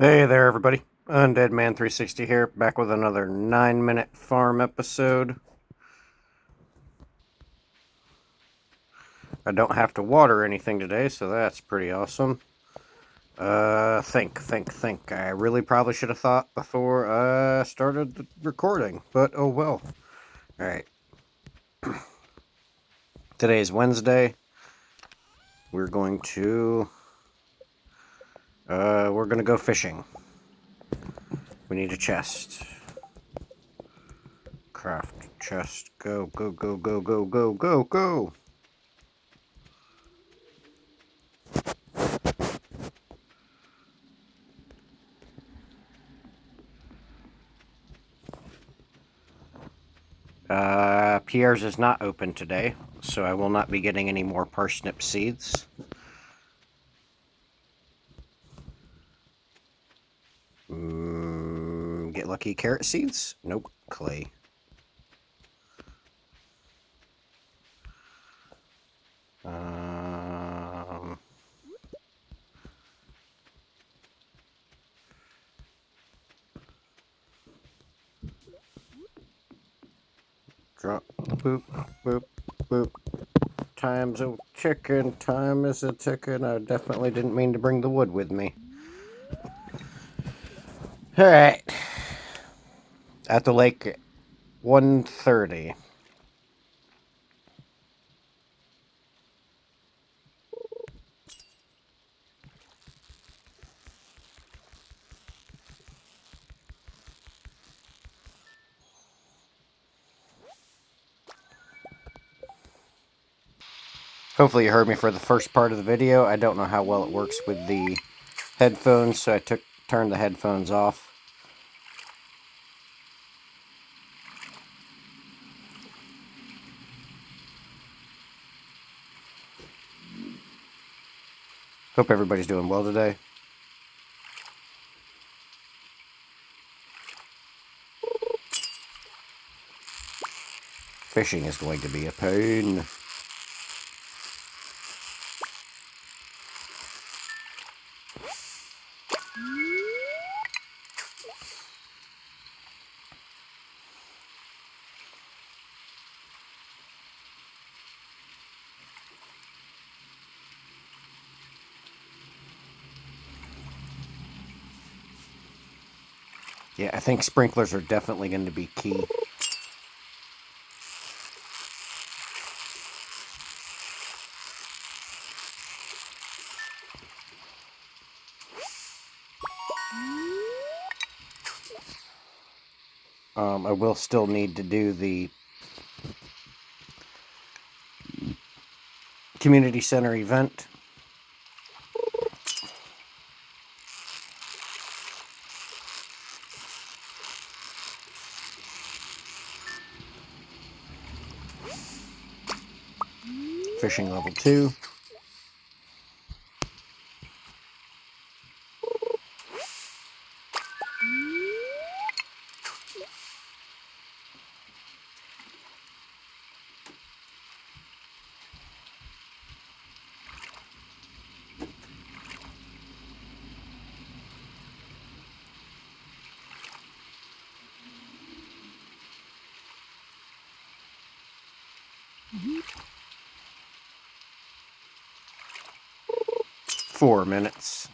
Hey there, everybody. Undead Man 360 here, back with another 9-minute farm episode. I don't have to water anything today, so that's pretty awesome. Think. I really probably should have thought before I started the recording, but oh well. Alright. Today is Wednesday. We're going to go fishing. We need a chest. Craft chest. Go. Pierre's is not open today, so I will not be getting any more parsnip seeds. Get lucky carrot seeds? Nope, clay. Drop, boop, boop, boop. Time's a ticking, time is a ticking. I definitely didn't mean to bring the wood with me. Alright. At the lake at 1:30. Hopefully you heard me for the first part of the video. I don't know how well it works with the headphones, so I turned the headphones off. Hope everybody's doing well today. Fishing is going to be a pain. Yeah, I think sprinklers are definitely going to be key. I will still need to do the community center event. Fishing level 2. Mm-hmm. 4 minutes.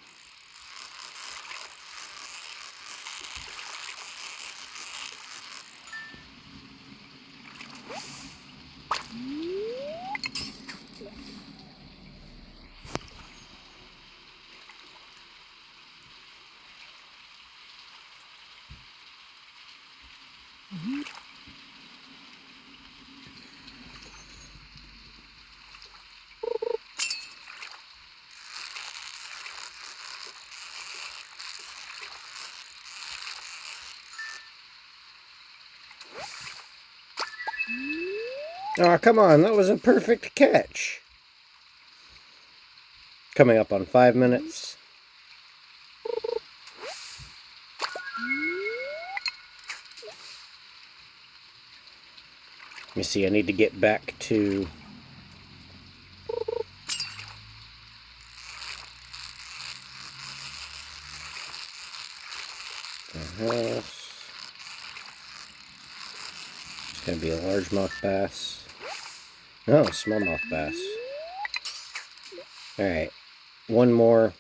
Oh, come on, that was a perfect catch. Coming up on 5 minutes. Let me see, I need to get back to... It's going to be a largemouth bass. No, smallmouth bass. Alright, one more.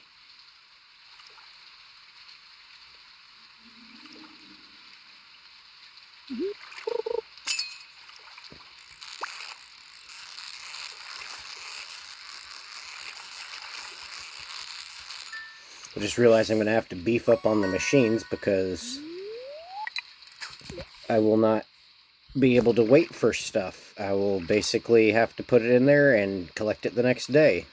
I just realized I'm going to have to beef up on the machines because I will not be able to wait for stuff. I will basically have to put it in there and collect it the next day.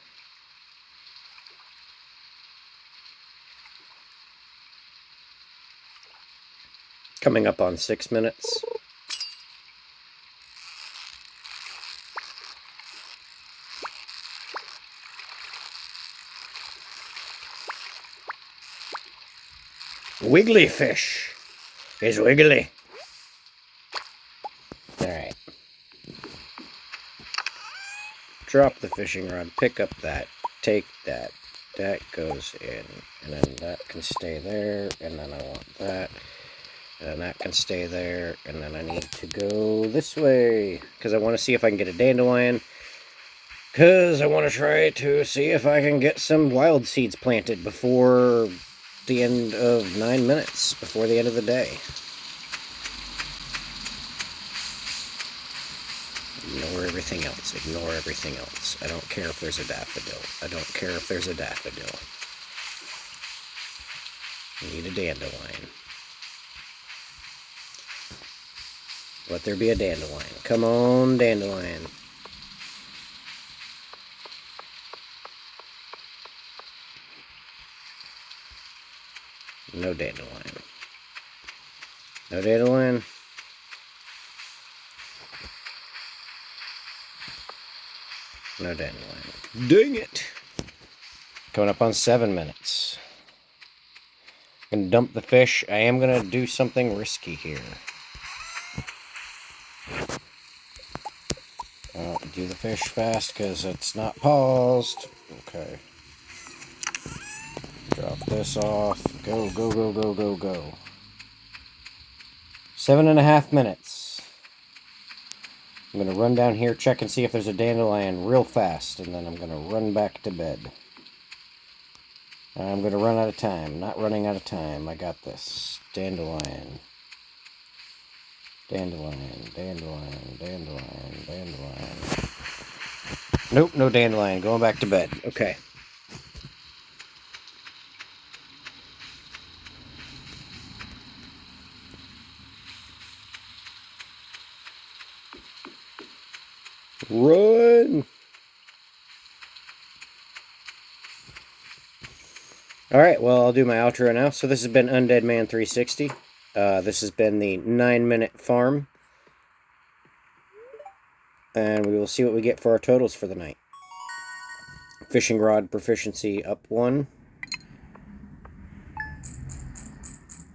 Coming up on 6 minutes. Wiggly fish is wiggly. Alright. Drop the fishing rod, pick up that, take that. That goes in, and then that can stay there, and then I want that. And that can stay there, and then I need to go this way, because I want to see if I can get a dandelion. Because I want to try to see if I can get some wild seeds planted before the end of 9 minutes, before the end of the day. Ignore everything else. Ignore everything else. I don't care if there's a daffodil. I don't care if there's a daffodil. I need a dandelion. Let there be a dandelion. Come on, dandelion. No dandelion. No dandelion. No dandelion. Dang it! Coming up on 7 minutes. I'm gonna dump the fish. I am gonna do something risky here. Do the fish fast because it's not paused. Okay. Drop this off. Go, go, go, go, go, go. 7.5 minutes. I'm going to run down here, check and see if there's a dandelion real fast, and then I'm going to run back to bed. I'm going to run out of time. Not running out of time. I got this. Dandelion. Dandelion, dandelion, dandelion, dandelion. Nope, no dandelion. Going back to bed. Okay. Run! Alright, well, I'll do my outro now. So this has been Undead Man 360. This has been the 9-minute farm. And we will see what we get for our totals for the night. Fishing rod proficiency up 1.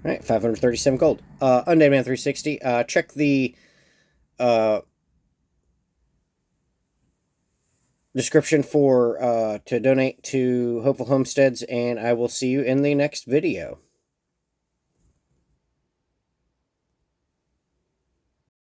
Alright, 537 gold. Undead Man 360. Check the description for to donate to Hopeful Homesteads, and I will see you in the next video.